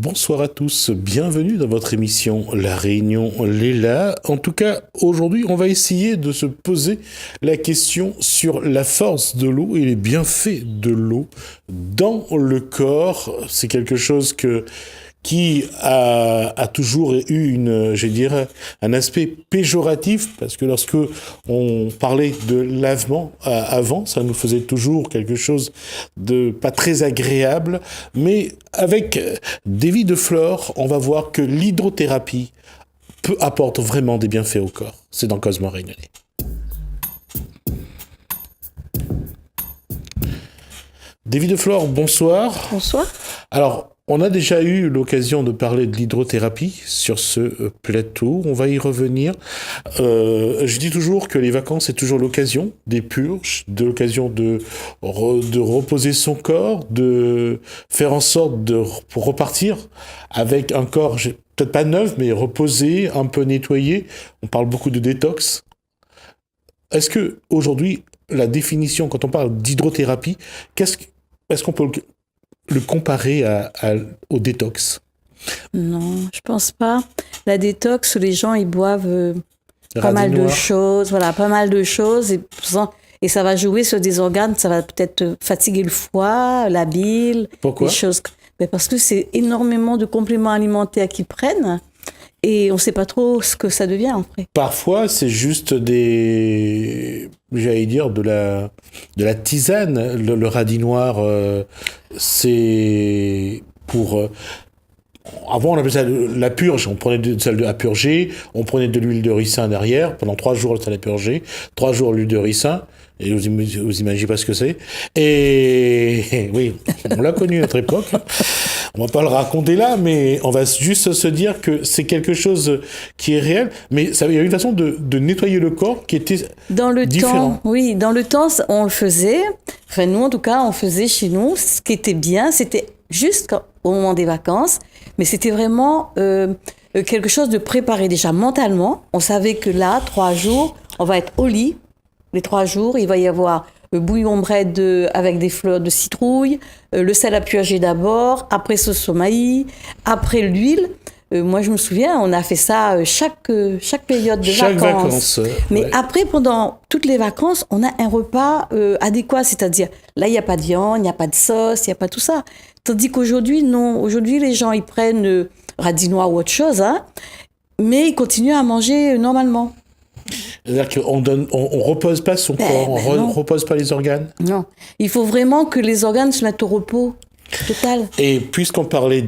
Bonsoir à tous, bienvenue dans votre émission La Réunion Léla. En tout cas, aujourd'hui, on va essayer de se poser la question sur la force de l'eau et les bienfaits de l'eau dans le corps. C'est quelque chose qui a toujours eu un aspect péjoratif, parce que lorsque on parlait de lavement avant, ça nous faisait toujours quelque chose de pas très agréable, mais avec Davy Deflore, on va voir que l'hydrothérapie apporte vraiment des bienfaits au corps. C'est dans Cosmo Réunionnais. Davy Deflore, bonsoir. Bonsoir. Alors, on a déjà eu l'occasion de parler de l'hydrothérapie sur ce plateau. On va y revenir. Je dis toujours que les vacances, c'est toujours l'occasion des purges, de l'occasion de reposer son corps, de faire en sorte pour repartir avec un corps, peut-être pas neuf, mais reposé, un peu nettoyé. On parle beaucoup de détox. Est-ce que aujourd'hui, la définition, quand on parle d'hydrothérapie, est-ce qu'on peut le comparer au détox? Non, je pense pas. La détox, les gens, ils boivent pas mal de choses, et ça va jouer sur des organes, ça va peut-être fatiguer le foie, la bile. Pourquoi? Des choses. Mais parce que c'est énormément de compléments alimentaires qu'ils prennent et on sait pas trop ce que ça devient après. Parfois, c'est juste de la tisane. Le radis noir, c'est pour... avant, on appelait ça la purge. On prenait de celle à purger, on prenait de l'huile de ricin derrière. Pendant 3 jours, ça allait purger. 3 jours, l'huile de ricin. Et vous imaginez pas ce que c'est. Et oui, on l'a connu à notre époque. On va pas le raconter là, mais on va juste se dire que c'est quelque chose qui est réel. Mais il y a une façon de nettoyer le corps qui était différent. Dans le temps, on le faisait. Enfin, nous, en tout cas, on faisait chez nous. Ce qui était bien, c'était juste au moment des vacances. Mais c'était vraiment quelque chose de préparé déjà mentalement. On savait que là, 3 jours, on va être au lit. Les 3 jours, il va y avoir le bouillon bread avec des fleurs de citrouille, le sel à purger d'abord, après ce somaï, après l'huile. Moi, je me souviens, on a fait ça chaque période de vacances. Mais après, pendant toutes les vacances, on a un repas adéquat, c'est-à-dire là, il n'y a pas de viande, il n'y a pas de sauce, il n'y a pas tout ça. Tandis qu'aujourd'hui, non. Aujourd'hui, les gens, ils prennent radis noir ou autre chose, hein, mais ils continuent à manger normalement. C'est-à-dire qu'on repose pas son corps, on repose pas les organes. Non, il faut vraiment que les organes se mettent au repos total. Et puisqu'on parlait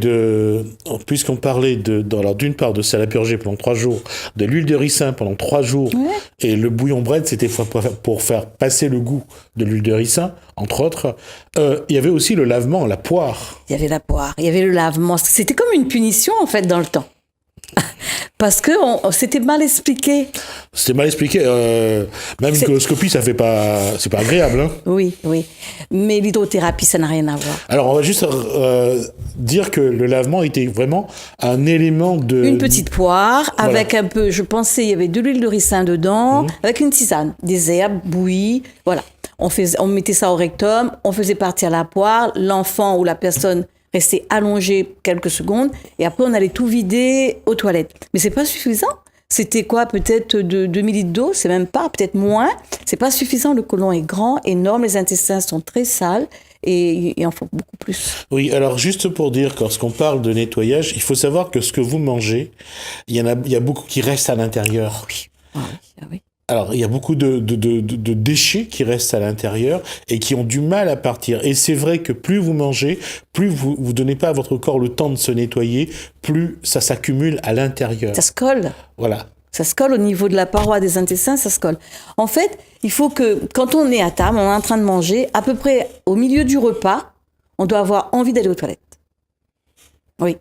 alors d'une part de sel à purger pendant 3 jours, de l'huile de ricin pendant 3 jours, et le bouillon bread, c'était pour faire passer le goût de l'huile de ricin, entre autres, il y avait aussi le lavement, la poire. Il y avait la poire, il y avait le lavement. C'était comme une punition, en fait, dans le temps. Parce que c'était mal expliqué. C'était mal expliqué. Même une coloscopie, c'est pas agréable. Hein. Oui. Mais l'hydrothérapie, ça n'a rien à voir. Alors, on va juste dire que le lavement était vraiment un élément de... Une petite poire, avec un peu, je pensais, il y avait de l'huile de ricin dedans, avec une tisane, des herbes bouillies, voilà. On mettait ça au rectum, on faisait partir la poire, l'enfant ou la personne restait allongé quelques secondes, et après on allait tout vider aux toilettes. Mais c'est pas suffisant. C'était quoi, peut-être 2 millilitres d'eau, c'est même pas, peut-être moins. C'est pas suffisant, le côlon est grand, énorme, les intestins sont très sales, et il en faut beaucoup plus. Oui, alors juste pour dire, lorsqu'on parle de nettoyage, il faut savoir que ce que vous mangez, il y a beaucoup qui restent à l'intérieur. Oui. Oui. Alors, il y a beaucoup de déchets qui restent à l'intérieur et qui ont du mal à partir. Et c'est vrai que plus vous mangez, plus vous donnez pas à votre corps le temps de se nettoyer, plus ça s'accumule à l'intérieur. Ça se colle. Voilà. Ça se colle au niveau de la paroi des intestins, ça se colle. En fait, il faut que, quand on est à table, on est en train de manger, à peu près au milieu du repas, on doit avoir envie d'aller aux toilettes. Oui.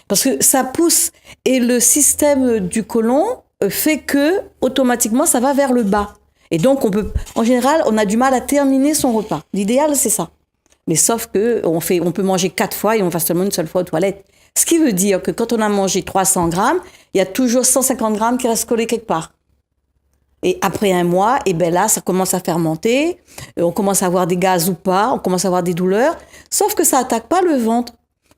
Parce que ça pousse. Et le système du côlon fait que, automatiquement, ça va vers le bas. Et donc, en général, on a du mal à terminer son repas. L'idéal, c'est ça. Mais sauf que on peut manger 4 fois et on va seulement une seule fois aux toilettes. Ce qui veut dire que quand on a mangé 300 grammes, il y a toujours 150 grammes qui restent collés quelque part. Et après un mois, et ben là, ça commence à fermenter. On commence à avoir des gaz ou pas, on commence à avoir des douleurs. Sauf que ça attaque pas le ventre.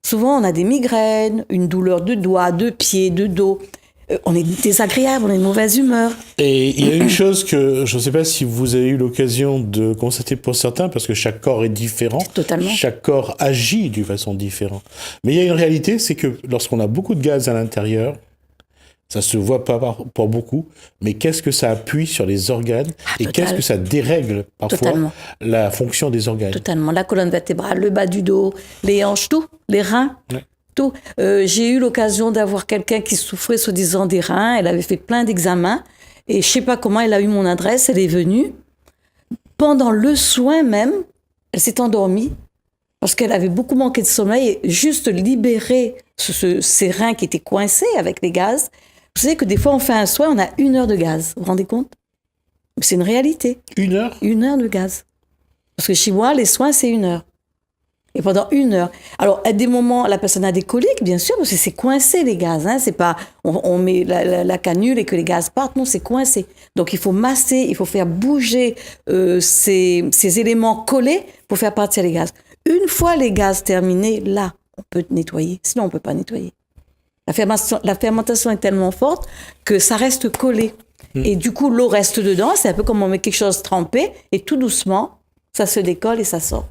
Souvent, on a des migraines, une douleur de doigts, de pieds, de dos. On est désagréable, on est de mauvaise humeur. Et il y a une chose que je ne sais pas si vous avez eu l'occasion de constater pour certains, parce que chaque corps est différent. Totalement. Chaque corps agit d'une façon différente. Mais il y a une réalité, c'est que lorsqu'on a beaucoup de gaz à l'intérieur, ça se voit pas pour beaucoup, mais qu'est-ce que ça appuie sur les organes et qu'est-ce que ça dérègle parfois la fonction des organes. Totalement. La colonne vertébrale, le bas du dos, les hanches, tout, les reins. Ouais. Tout. J'ai eu l'occasion d'avoir quelqu'un qui souffrait soi-disant des reins. Elle avait fait plein d'examens et je sais pas comment elle a eu mon adresse. Elle est venue. Pendant le soin même, elle s'est endormie parce qu'elle avait beaucoup manqué de sommeil et juste libérer ces reins qui étaient coincés avec les gaz. Vous savez que des fois on fait un soin, on a 1 heure de gaz. Vous vous rendez compte? C'est une réalité. 1 heure? 1 heure de gaz. Parce que chez moi, les soins, c'est 1 heure. Et pendant 1 heure. Alors, à des moments, la personne a des coliques, bien sûr, parce que c'est coincé, les gaz. Hein. C'est pas, on met la canule et que les gaz partent. Non, c'est coincé. Donc, il faut masser, il faut faire bouger ces éléments collés pour faire partir les gaz. Une fois les gaz terminés, là, on peut nettoyer. Sinon, on peut pas nettoyer. La fermentation est tellement forte que ça reste collé. Et du coup, l'eau reste dedans. C'est un peu comme on met quelque chose trempé. Et tout doucement, ça se décolle et ça sort.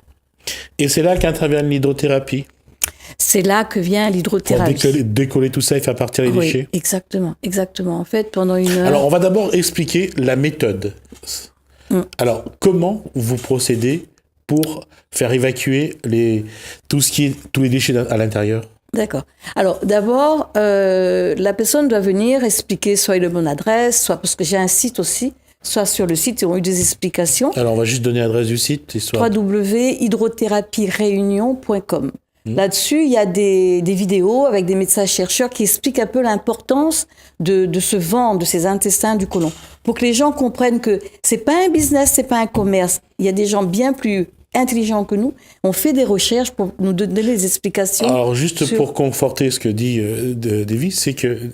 Et c'est là qu'intervient l'hydrothérapie. C'est là que vient l'hydrothérapie. Pour décoller tout ça et faire partir les déchets. Exactement, exactement. En fait, pendant 1 heure... Alors, on va d'abord expliquer la méthode. Alors, comment vous procédez pour faire évacuer tous les déchets à l'intérieur? D'accord. Alors, d'abord, la personne doit venir expliquer soit la bonne adresse, soit parce que j'ai un site aussi, soit sur le site, ils ont eu des explications. Alors, on va juste donner l'adresse du site. www.hydrotherapiereunion.com. Là-dessus, il y a des vidéos avec des médecins-chercheurs qui expliquent un peu l'importance de ce ventre, de ces intestins du côlon. Pour que les gens comprennent que c'est pas un business, c'est pas un commerce. Il y a des gens bien plus intelligents que nous. On fait des recherches pour nous donner les explications. Alors, juste pour conforter ce que dit Davy, c'est que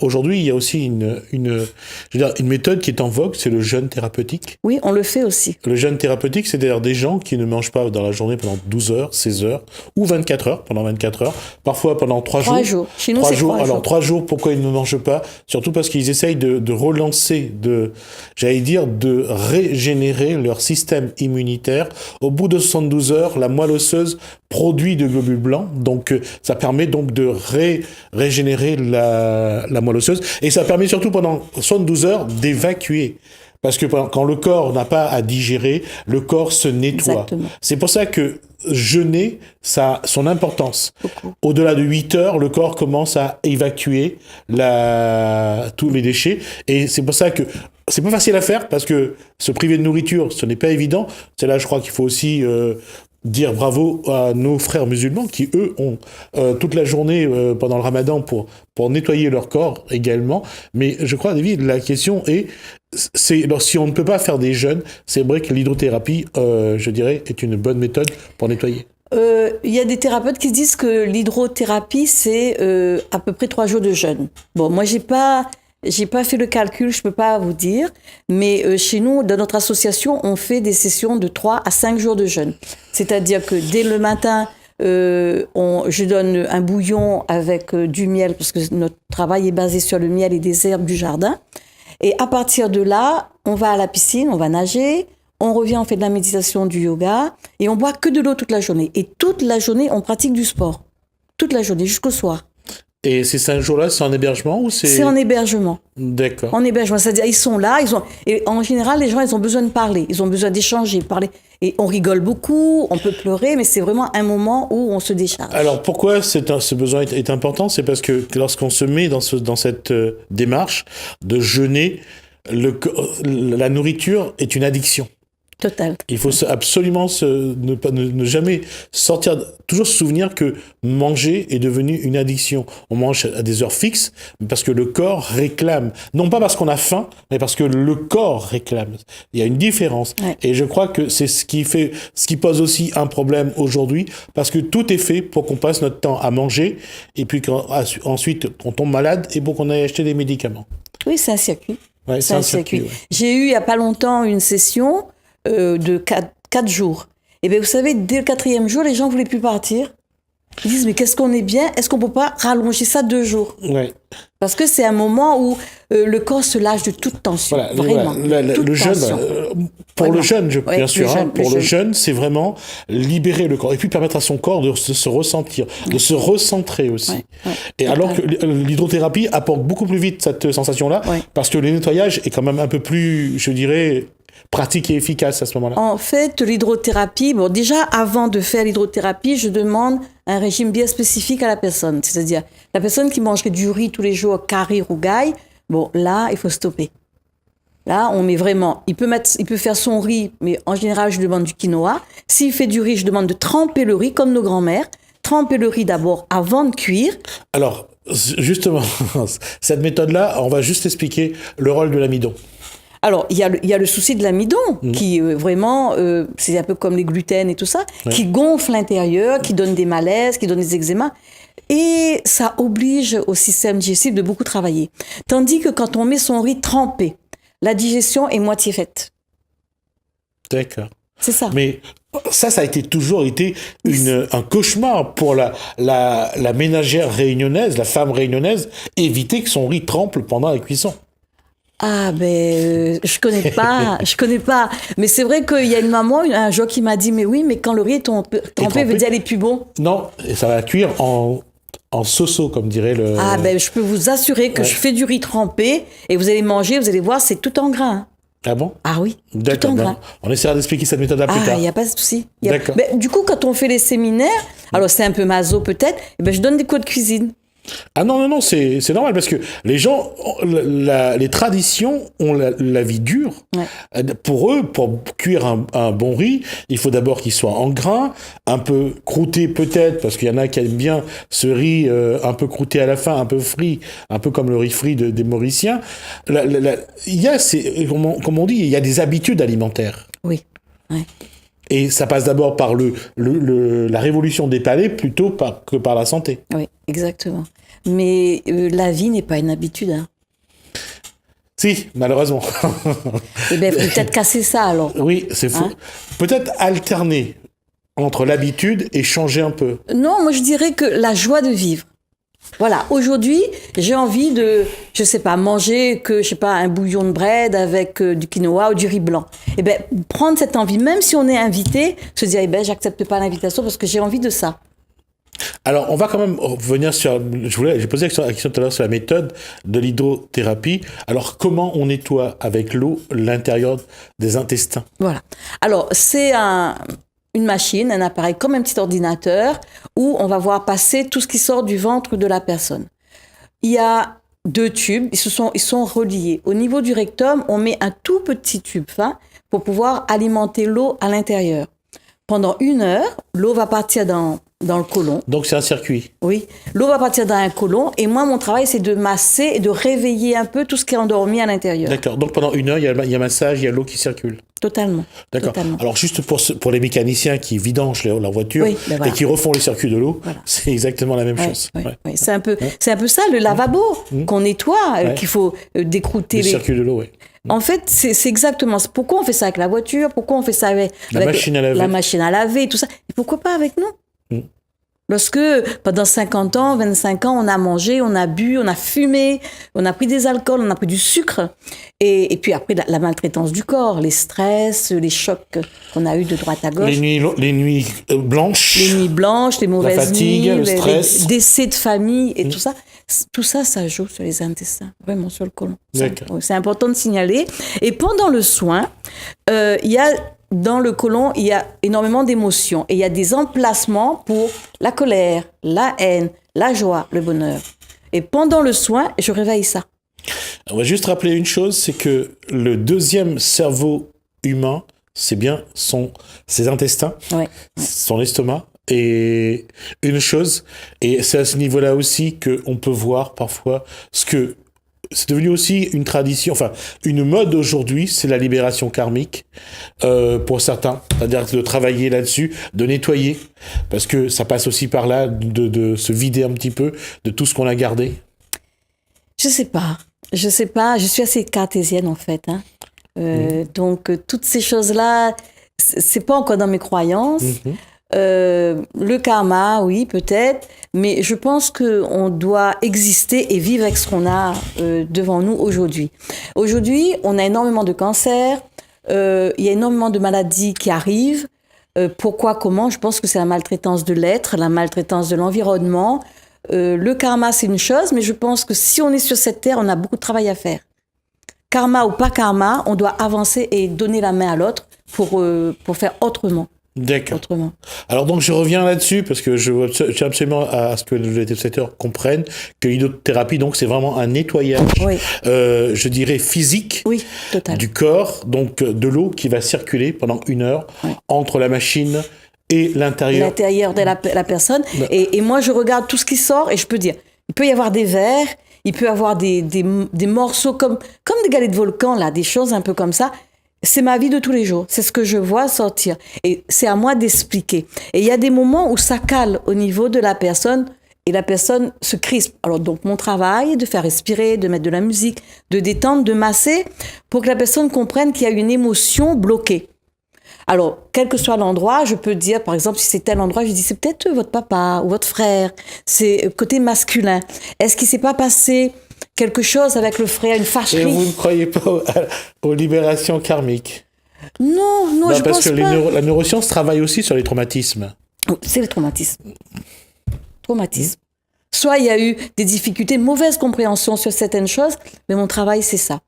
aujourd'hui, il y a aussi une méthode qui est en vogue, c'est le jeûne thérapeutique. Oui, on le fait aussi. Le jeûne thérapeutique, c'est d'ailleurs des gens qui ne mangent pas dans la journée pendant 12 heures, 16 heures, ou 24 heures, pendant 24 heures, parfois pendant 3 jours. 3 jours. Chez nous, 3 c'est jours. 3 jours. Alors, 3 jours, pourquoi ils ne mangent pas? Surtout parce qu'ils essayent de relancer, de régénérer leur système immunitaire. Au bout de 72 heures, la moelle osseuse produit de globules blancs, donc ça permet donc de régénérer la moelle osseuse, et ça permet surtout pendant 72 heures d'évacuer. Parce que quand le corps n'a pas à digérer, le corps se nettoie. Exactement. C'est pour ça que jeûner, ça a son importance. Beaucoup. Au-delà de 8 heures, le corps commence à évacuer tous les déchets. Et c'est pour ça que c'est pas facile à faire, parce que se priver de nourriture, ce n'est pas évident. C'est là, je crois qu'il faut aussi dire bravo à nos frères musulmans qui, eux, ont toute la journée pendant le ramadan pour nettoyer leur corps également. Mais je crois, David, la question est, si on ne peut pas faire des jeûnes, c'est vrai que l'hydrothérapie, je dirais, est une bonne méthode pour nettoyer. Il y a des thérapeutes qui disent que l'hydrothérapie, c'est à peu près 3 jours de jeûne. Bon, moi, j'ai pas fait le calcul, je peux pas vous dire, mais chez nous, dans notre association, on fait des sessions de 3 à 5 jours de jeûne. C'est-à-dire que dès le matin, je donne un bouillon avec du miel, parce que notre travail est basé sur le miel et des herbes du jardin. Et à partir de là, on va à la piscine, on va nager, on revient, on fait de la méditation, du yoga, et on boit que de l'eau toute la journée. Et toute la journée, on pratique du sport. Toute la journée, jusqu'au soir. Et ces 5 jours-là, c'est en hébergement ou c'est... C'est en hébergement. D'accord. En hébergement, c'est-à-dire ils sont là, et en général, les gens, ils ont besoin de parler, ils ont besoin d'échanger, parler. Et on rigole beaucoup, on peut pleurer, mais c'est vraiment un moment où on se décharge. Alors pourquoi ce besoin est important? C'est parce que lorsqu'on se met dans cette démarche de jeûner, la nourriture est une addiction. Total. Il faut absolument ne jamais sortir, toujours se souvenir que manger est devenu une addiction. On mange à des heures fixes parce que le corps réclame. Non pas parce qu'on a faim, mais parce que le corps réclame. Il y a une différence. Ouais. Et je crois que c'est ce qui pose aussi un problème aujourd'hui, parce que tout est fait pour qu'on passe notre temps à manger, et puis ensuite on tombe malade et pour qu'on aille acheter des médicaments. Oui, c'est un circuit. Ouais, c'est un circuit. Ouais. J'ai eu il n'y a pas longtemps une session de 4 jours. Et bien, vous savez, dès le 4e jour, les gens ne voulaient plus partir. Ils disent, mais qu'est-ce qu'on est bien? Est-ce qu'on peut pas rallonger ça 2 jours? Ouais. Parce que c'est un moment où le corps se lâche de toute tension. Voilà, vraiment. le jeûne, pour le jeûne, bien sûr, pour le jeûne, c'est vraiment libérer le corps et puis permettre à son corps de se ressentir, de se recentrer aussi. Et alors que l'hydrothérapie apporte beaucoup plus vite cette sensation-là, parce que le nettoyage est quand même un peu plus, je dirais, pratique et efficace à ce moment-là. En fait, l'hydrothérapie, bon, déjà, avant de faire l'hydrothérapie, je demande un régime bien spécifique à la personne. C'est-à-dire, la personne qui mangerait du riz tous les jours, curry, rougaille, bon, là, il faut stopper. Là, on met vraiment, il peut faire son riz, mais en général, je demande du quinoa. S'il fait du riz, je demande de tremper le riz, comme nos grands-mères. Tremper le riz d'abord avant de cuire. Alors, justement, cette méthode-là, on va juste expliquer le rôle de l'amidon. Alors, il y a le souci de l'amidon, qui vraiment, c'est un peu comme les gluten et tout ça, qui gonfle l'intérieur, qui donne des malaises, qui donne des eczémas. Et ça oblige au système digestif de beaucoup travailler. Tandis que quand on met son riz trempé, la digestion est moitié faite. D'accord. C'est ça. Mais ça a toujours été un cauchemar pour la ménagère réunionnaise, la femme réunionnaise, éviter que son riz trempe pendant la cuisson. Ah je connais pas. Mais c'est vrai qu'il y a une maman un jour qui m'a dit, mais oui, mais quand le riz est trempé, veut dire il est plus bon. Non, et ça va cuire en so-so, comme dirait le... Ah je peux vous assurer que je fais du riz trempé et vous allez manger, vous allez voir, c'est tout en grain. Ah bon? Ah oui, d'accord, tout en grain. On essaiera d'expliquer cette méthode plus tard. Il n'y a pas de souci. D'accord. Mais, du coup, quand on fait les séminaires, alors c'est un peu maso peut-être, je donne des cours de cuisine. Ah non, c'est normal parce que les gens, les traditions ont la vie dure. Ouais. Pour eux, pour cuire un bon riz, il faut d'abord qu'il soit en grains, un peu croûté peut-être, parce qu'il y en a qui aiment bien ce riz un peu croûté à la fin, un peu frit, un peu comme le riz frit des Mauriciens. Il y a, comme on dit, il y a des habitudes alimentaires. Oui, ouais. Et ça passe d'abord par la révolution des palais plutôt que par la santé. Oui, exactement. Mais la vie n'est pas une habitude. Hein. Si, malheureusement. Eh bien, il faut peut-être casser ça alors. Oui, c'est faux. Hein? Peut-être alterner entre l'habitude et changer un peu. Non, moi je dirais que la joie de vivre. Voilà, aujourd'hui, j'ai envie de, je sais pas, manger un bouillon de bread avec du quinoa ou du riz blanc. Eh bien, prendre cette envie, même si on est invité, se dire, j'accepte pas l'invitation parce que j'ai envie de ça. Alors, on va quand même revenir sur, j'ai posé la question tout à l'heure sur la méthode de l'hydrothérapie. Alors, comment on nettoie avec l'eau l'intérieur des intestins? Voilà. Alors, c'est une machine, un appareil comme un petit ordinateur où on va voir passer tout ce qui sort du ventre de la personne. Il y a 2 tubes, ils sont reliés. Au niveau du rectum, on met un tout petit tube fin pour pouvoir alimenter l'eau à l'intérieur. Pendant 1 heure, l'eau va partir dans le côlon. Donc c'est un circuit. Oui, l'eau va partir dans un côlon et moi mon travail c'est de masser et de réveiller un peu tout ce qui est endormi à l'intérieur. D'accord, donc pendant 1 heure il y a massage, il y a l'eau qui circule. Totalement. D'accord. Totalement. Alors juste pour les mécaniciens qui vidangent leur voiture et qui refont les circuits de l'eau, c'est exactement la même chose. Oui. C'est un peu ça le lavabo qu'on nettoie, qu'il faut décrouter les circuits de l'eau. Oui. En fait, c'est exactement ça. Pourquoi on fait ça avec la voiture? Pourquoi on fait ça avec la machine à laver, tout ça? Et pourquoi pas avec nous? Lorsque, pendant 50 ans, 25 ans, on a mangé, on a bu, on a fumé, on a pris des alcools, on a pris du sucre. Et puis après, la maltraitance du corps, les stress, les chocs qu'on a eu de droite à gauche. Les nuits blanches. Les nuits blanches, les mauvaises la fatigue, nuits, le stress. les décès de famille et tout ça. Tout ça, ça joue sur les intestins, vraiment sur le côlon. C'est important de signaler. Et pendant le soin, dans le côlon, il y a énormément d'émotions. Et il y a des emplacements pour la colère, la haine, la joie, le bonheur. Et pendant le soin, je réveille ça. On va juste rappeler une chose, c'est que le 2e cerveau humain, c'est bien ses intestins, son estomac. Et une chose, et c'est à ce niveau-là aussi qu'on peut voir parfois ce que c'est devenu aussi une tradition, enfin une mode aujourd'hui, c'est la libération karmique pour certains, c'est-à-dire de travailler là-dessus, de nettoyer, parce que ça passe aussi par là de se vider un petit peu de tout ce qu'on a gardé. Je sais pas, je suis assez cartésienne en fait, hein. Donc toutes ces choses-là, c'est pas encore dans mes croyances. Le karma, oui, peut-être, mais je pense qu'on doit exister et vivre avec ce qu'on a devant nous aujourd'hui. Aujourd'hui, on a énormément de cancers, il y a énormément de maladies qui arrivent. Pourquoi, comment? Je pense que c'est la maltraitance de l'être, la maltraitance de l'environnement. Le karma, c'est une chose, mais je pense que si on est sur cette terre, on a beaucoup de travail à faire. Karma ou pas karma, on doit avancer et donner la main à l'autre pour faire autrement. D'accord. Autrement. Alors donc je reviens là-dessus parce que je tiens absolument à ce que les téléspectateurs comprennent que l'hydrothérapie donc c'est vraiment un nettoyage, Oui. je dirais physique, Oui, total. du corps, donc de l'eau qui va circuler pendant 1 heure entre la machine et l'intérieur. L'intérieur de la personne. Et moi, je regarde tout ce qui sort et je peux dire, il peut y avoir des vers, il peut y avoir des morceaux comme des galets de volcan, là, des choses un peu comme ça. C'est ma vie de tous les jours. C'est ce que je vois sortir. Et c'est à moi d'expliquer. Et il y a des moments où ça cale au niveau de la personne et la personne se crispe. Alors, donc, mon travail est de faire respirer, de mettre de la musique, de détendre, de masser pour que la personne comprenne qu'il y a une émotion bloquée. Alors, quel que soit l'endroit, je peux dire, par exemple, si c'est tel endroit, je dis, c'est peut-être votre papa ou votre frère. C'est côté masculin. Est-ce qu'il ne s'est pas passé quelque chose avec le frère, une fâcherie? Et vous ne croyez pas aux libérations karmiques? Non, je parce pense que pas. la neuroscience travaille aussi sur les traumatismes. C'est le traumatisme. Traumatisme. Soit il y a eu des difficultés, mauvaise compréhension sur certaines choses, mais mon travail, c'est ça.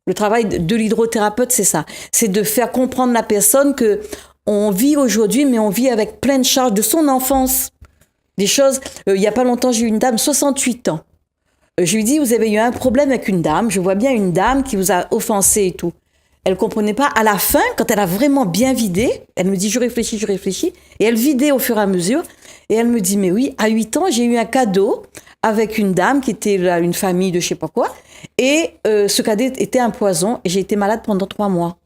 Le travail de l'hydrothérapeute, c'est ça. C'est de faire comprendre la personne que on vit aujourd'hui, mais on vit avec plein de charges de son enfance. Des choses, il y a pas longtemps, j'ai eu une dame, 68 ans. Je lui dis, vous avez eu un problème avec une dame, je vois bien une dame qui vous a offensé et tout. Elle comprenait pas. À la fin, quand elle a vraiment bien vidé, elle me dit, je réfléchis, et elle vidait au fur et à mesure, et elle me dit, mais oui, à 8 ans, j'ai eu un cadeau avec une dame qui était là, une famille de je sais pas quoi, et ce cadeau était un poison, et j'ai été malade pendant 3 mois.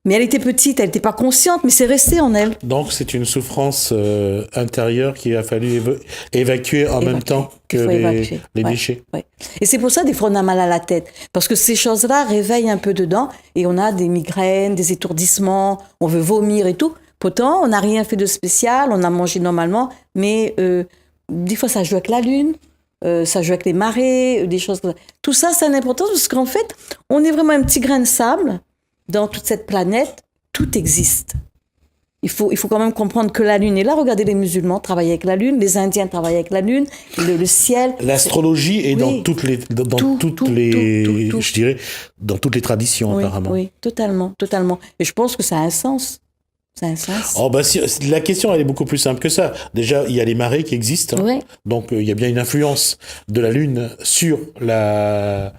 Mais elle était petite, elle n'était pas consciente, mais c'est resté en elle. Donc c'est une souffrance intérieure qu'il a fallu évacuer en même temps que les déchets. Ouais. Et c'est pour ça, des fois, on a mal à la tête. Parce que ces choses-là réveillent un peu dedans, et on a des migraines, des étourdissements, on veut vomir et tout. Pourtant, on n'a rien fait de spécial, on a mangé normalement, mais des fois, ça joue avec la lune, ça joue avec les marées, des choses comme ça. Tout ça, c'est important parce qu'en fait, on est vraiment un petit grain de sable dans toute cette planète. Tout existe. Il faut quand même comprendre que la lune est là. Regardez, les musulmans travaillent avec la lune, les Indiens travaillent avec la lune, le ciel. L'astrologie est dans toutes les, tout. je dirais, dans toutes les traditions apparemment. Oui, totalement. Et je pense que ça a un sens. Ça a un sens. Oh bah la question elle est beaucoup plus simple que ça. Déjà il y a les marées qui existent, Oui. Donc il y a bien une influence de la Lune sur la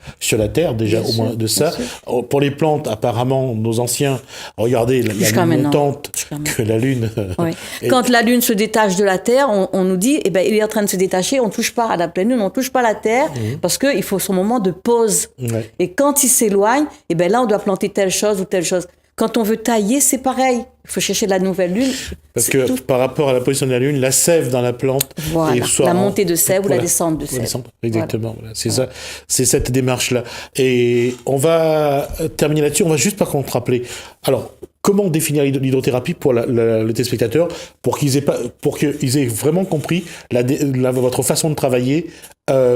Terre déjà Bien au moins sûr, de ça. sûr. Pour les plantes apparemment nos anciens regardaient la Lune montante que la Lune. Oui. Quand la Lune se détache de la Terre, on nous dit il est en train de se détacher, on touche pas à la pleine Lune, on touche pas à la Terre parce que il faut son moment de pause. Ouais. Et quand il s'éloigne, là on doit planter telle chose ou telle chose. Quand on veut tailler, c'est pareil. Il faut chercher de la nouvelle lune. Parce que par rapport à la position de la Lune, la sève dans la plante... Voilà, la montée de sève ou la descente de sève. Exactement, voilà. C'est ça, c'est cette démarche-là. Et on va terminer là-dessus, on va juste par contre rappeler... Alors, comment définir l'hydrothérapie pour le téléspectateur pour qu'ils aient vraiment compris votre façon de travailler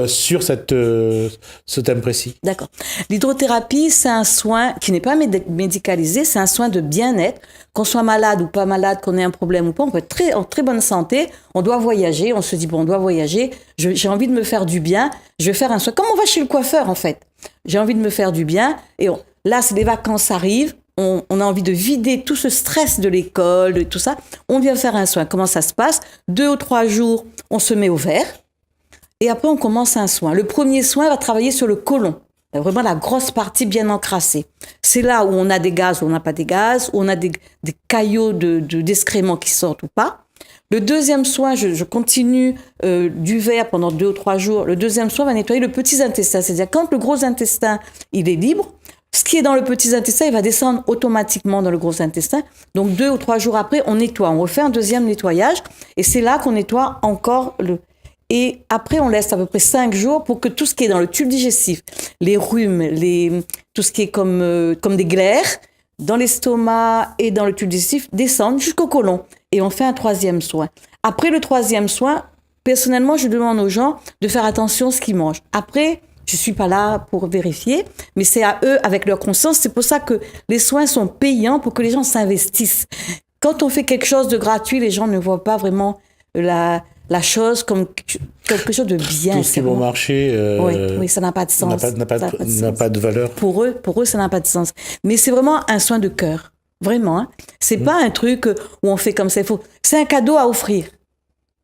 sur ce thème précis. D'accord. L'hydrothérapie, c'est un soin qui n'est pas médicalisé, c'est un soin de bien-être. Qu'on soit malade ou pas malade, qu'on ait un problème ou pas, on peut être en très bonne santé, on doit voyager, on se dit, on doit voyager, j'ai envie de me faire du bien, je vais faire un soin. Comme on va chez le coiffeur, en fait. J'ai envie de me faire du bien, et là, c'est les vacances arrivent, on a envie de vider tout ce stress de l'école, de tout ça, on vient faire un soin. Comment ça se passe? 2 ou 3 jours, on se met au vert, et après, on commence un soin. Le premier soin va travailler sur le côlon. Vraiment la grosse partie bien encrassée. C'est là où on a des gaz ou on n'a pas des gaz, où on a des caillots d'excréments qui sortent ou pas. Le deuxième soin, je continue du verre pendant 2 ou 3 jours. Le deuxième soin va nettoyer le petit intestin. C'est-à-dire quand le gros intestin, il est libre, ce qui est dans le petit intestin, il va descendre automatiquement dans le gros intestin. Donc 2 ou 3 jours après, on nettoie. On refait un deuxième nettoyage. Et c'est là qu'on nettoie encore Et après, on laisse à peu près 5 jours pour que tout ce qui est dans le tube digestif, les rhumes, tout ce qui est comme des glaires, dans l'estomac et dans le tube digestif descendent jusqu'au côlon. Et on fait un 3e soin. Après le 3e soin, personnellement, je demande aux gens de faire attention à ce qu'ils mangent. Après, je suis pas là pour vérifier, mais c'est à eux, avec leur conscience. C'est pour ça que les soins sont payants, pour que les gens s'investissent. Quand on fait quelque chose de gratuit, les gens ne voient pas vraiment la chose comme quelque chose de bien. Tout ce qui est bon marché oui, ça n'a pas de sens. n'a pas de valeur. Pour eux, ça n'a pas de sens. Mais c'est vraiment un soin de cœur. Vraiment. Hein. C'est pas un truc où on fait comme ça. C'est un cadeau à offrir.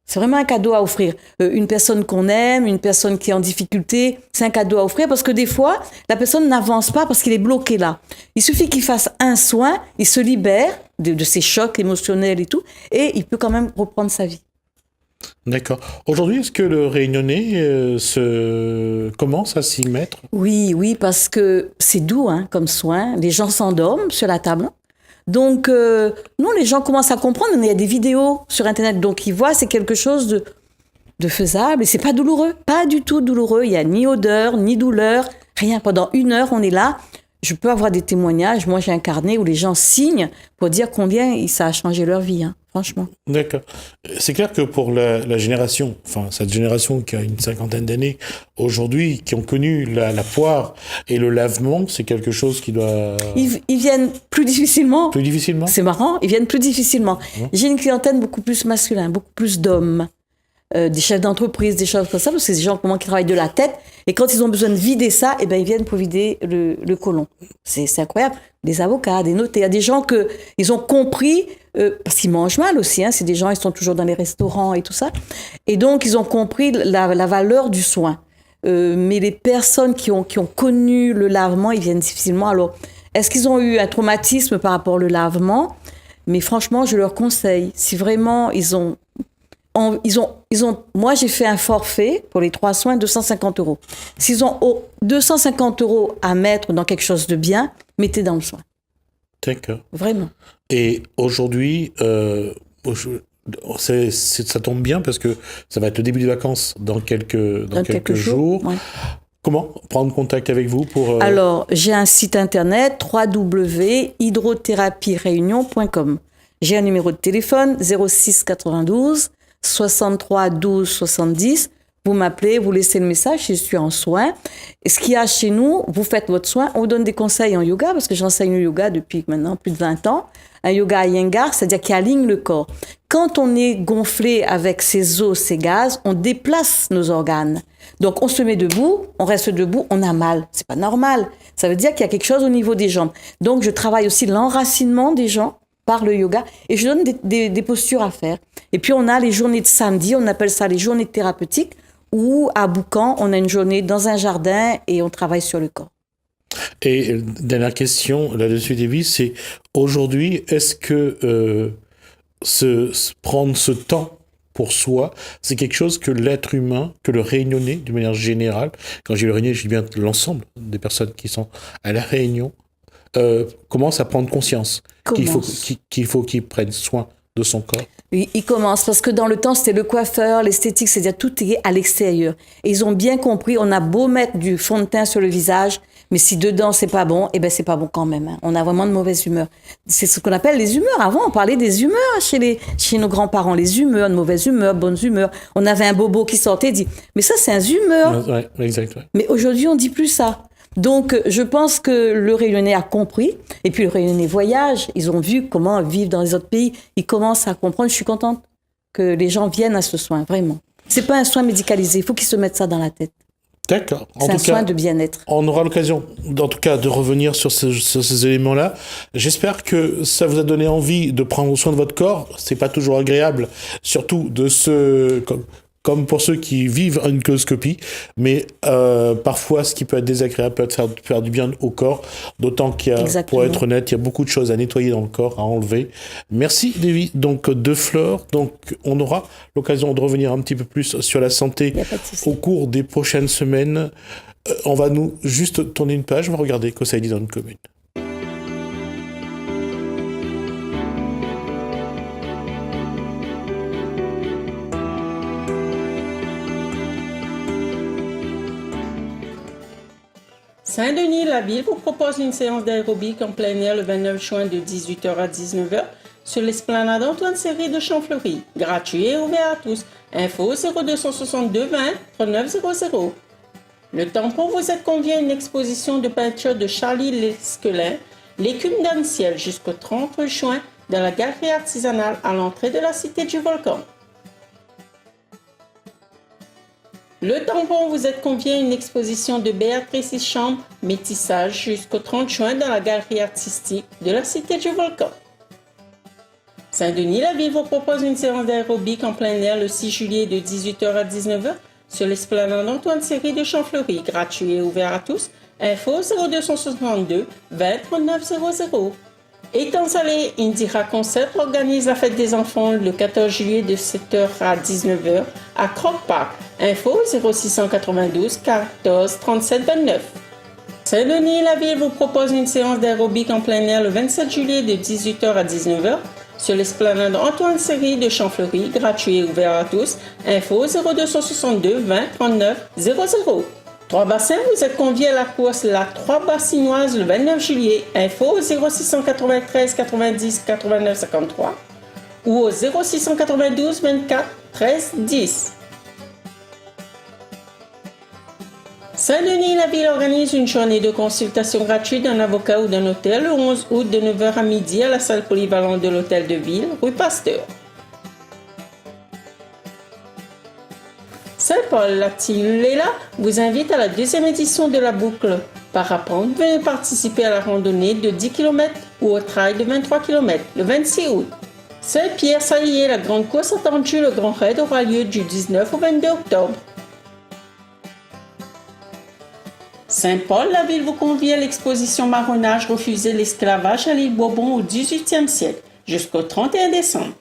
C'est vraiment un cadeau à offrir. Une personne qu'on aime, une personne qui est en difficulté, c'est un cadeau à offrir parce que des fois, la personne n'avance pas parce qu'il est bloqué là. Il suffit qu'il fasse un soin, il se libère de ses chocs émotionnels et tout, et il peut quand même reprendre sa vie. D'accord. Aujourd'hui, est-ce que le Réunionnais commence à s'y mettre ? Oui, parce que c'est doux comme soin. Les gens s'endorment sur la table. Donc, non, les gens commencent à comprendre. Il y a des vidéos sur Internet, donc ils voient, c'est quelque chose de faisable. Et c'est pas douloureux, pas du tout douloureux. Il y a ni odeur, ni douleur, rien. Pendant 1 heure, on est là. Je peux avoir des témoignages. Moi, j'ai un carnet où les gens signent pour dire combien ça a changé leur vie, franchement. D'accord. C'est clair que pour la génération, enfin cette génération qui a une 50aine d'années aujourd'hui, qui ont connu la poire et le lavement, c'est quelque chose qui doit... Ils viennent plus difficilement. Plus difficilement ? C'est marrant, ils viennent plus difficilement. J'ai une clientèle beaucoup plus masculine, beaucoup plus d'hommes. Des chefs d'entreprise, des choses comme ça, parce que c'est des gens qui travaillent de la tête, et quand ils ont besoin de vider ça, eh ben, ils viennent pour vider le côlon. C'est incroyable. Des avocats, des notaires, des gens ils ont compris, parce qu'ils mangent mal aussi, c'est des gens, ils sont toujours dans les restaurants et tout ça, et donc ils ont compris la valeur du soin. Mais les personnes qui ont connu le lavement, ils viennent difficilement. Alors, est-ce qu'ils ont eu un traumatisme par rapport au lavement ? Mais franchement, je leur conseille, si vraiment moi, j'ai fait un forfait pour les 3 soins, 250 €. S'ils ont 250 € à mettre dans quelque chose de bien, mettez dans le soin. D'accord. Vraiment. Et aujourd'hui, ça tombe bien parce que ça va être le début des vacances dans quelques jours. Ouais. Comment prendre contact avec vous pour... Alors, j'ai un site internet www.hydrothérapiereunion.com. J'ai un numéro de téléphone 06 92 63 12 70. Vous m'appelez, vous laissez le message, je suis en soins. Et ce qu'il y a chez nous, vous faites votre soin, on vous donne des conseils en yoga, parce que j'enseigne le yoga depuis maintenant plus de 20 ans. Un yoga Iyengar, c'est-à-dire qui aligne le corps. Quand on est gonflé avec ses os, ses gaz, on déplace nos organes. Donc on se met debout, on reste debout, on a mal. C'est pas normal. Ça veut dire qu'il y a quelque chose au niveau des jambes. Donc je travaille aussi l'enracinement des gens par le yoga, et je donne des postures à faire. Et puis on a les journées de samedi, on appelle ça les journées thérapeutiques, où à Boucan, on a une journée dans un jardin et on travaille sur le corps. Et dernière question là-dessus, David, c'est aujourd'hui, est-ce que prendre ce temps pour soi, c'est quelque chose que l'être humain, que le Réunionnais, d'une manière générale, quand j'ai le Réunionnais, je dis bien l'ensemble des personnes qui sont à la Réunion, commence à prendre conscience qu'il faut qu'il prenne soin de son corps. Oui, ils commencent parce que dans le temps, c'était le coiffeur, l'esthétique, c'est-à-dire tout est à l'extérieur. Et ils ont bien compris, on a beau mettre du fond de teint sur le visage, mais si dedans c'est pas bon, eh ben c'est pas bon quand même. On a vraiment de mauvaise humeur. C'est ce qu'on appelle les humeurs. Avant, on parlait des humeurs chez nos grands-parents, les humeurs, de mauvaise humeur, bonnes humeurs. On avait un bobo qui sortait et dit, mais ça c'est un humeur. Ouais, exact. Ouais. Mais aujourd'hui, on dit plus ça. Donc, je pense que le Réunionnais a compris. Et puis, le Réunionnais voyage. Ils ont vu comment vivre dans les autres pays. Ils commencent à comprendre. Je suis contente que les gens viennent à ce soin, vraiment. C'est pas un soin médicalisé. Il faut qu'ils se mettent ça dans la tête. D'accord. C'est un soin de bien-être. On aura l'occasion, en tout cas, de revenir sur ces éléments-là. J'espère que ça vous a donné envie de prendre soin de votre corps. C'est pas toujours agréable, surtout comme pour ceux qui vivent une coloscopie, mais parfois ce qui peut être désagréable peut faire du bien au corps, d'autant qu'il y a, pour être honnête, il y a beaucoup de choses à nettoyer dans le corps, à enlever. Merci Davy, donc de Flore, donc on aura l'occasion de revenir un petit peu plus sur la santé au cours des prochaines semaines. On va nous juste tourner une page, on va regarder ce que ça dit dans une commune. Saint-Denis, la ville vous propose une séance d'aérobic en plein air le 29 juin de 18h à 19h sur l'esplanade Antoine Séré de Champfleury. Gratuit et ouvert à tous. Info 0262 20 39 00. Le tampon vous êtes convié à une exposition de peinture de Charlie Lesquelin, l'écume dans le ciel, jusqu'au 30 juin dans la galerie artisanale à l'entrée de la cité du Volcan. Le tampon vous êtes convié à une exposition de Béatrice Chambre Métissage jusqu'au 30 juin dans la galerie artistique de la cité du Volcan. Saint-Denis, la ville vous propose une séance d'aérobic en plein air le 6 juillet de 18h à 19h sur l'esplanade Antoine Séré de Champfleury. Gratuit et ouvert à tous. Info 0262 20 39 00. Étant Salé, Indira Concept organise la fête des enfants le 14 juillet de 7h à 19h à Croc Park. Info 0692 14 37 29. Saint-Denis, la ville vous propose une séance d'aérobic en plein air le 27 juillet de 18h à 19h sur l'esplanade Antoine Séré de Champfleury. Gratuit et ouvert à tous. Info 0262 20 39 00. Trois-Bassins, vous êtes conviés à la course La Trois-Bassinoise le 29 juillet. Info 0693 90 89 53 ou au 0692 24 13 10. Saint-Denis, la ville organise une journée de consultation gratuite d'un avocat ou d'un notaire le 11 août de 9h à midi à la salle polyvalente de l'Hôtel de Ville, rue Pasteur. Saint-Paul, la Léla vous invite à la deuxième édition de la boucle Parapente. Venez participer à la randonnée de 10 km ou au trail de 23 km le 26 août. Saint-Pierre, Salier, la grande course attendue, le Grand Raid aura lieu du 19 au 22 octobre. Saint-Paul, la ville vous convie à l'exposition Marronnage, refuser l'esclavage à l'île Bourbon au XVIIIe siècle jusqu'au 31 décembre.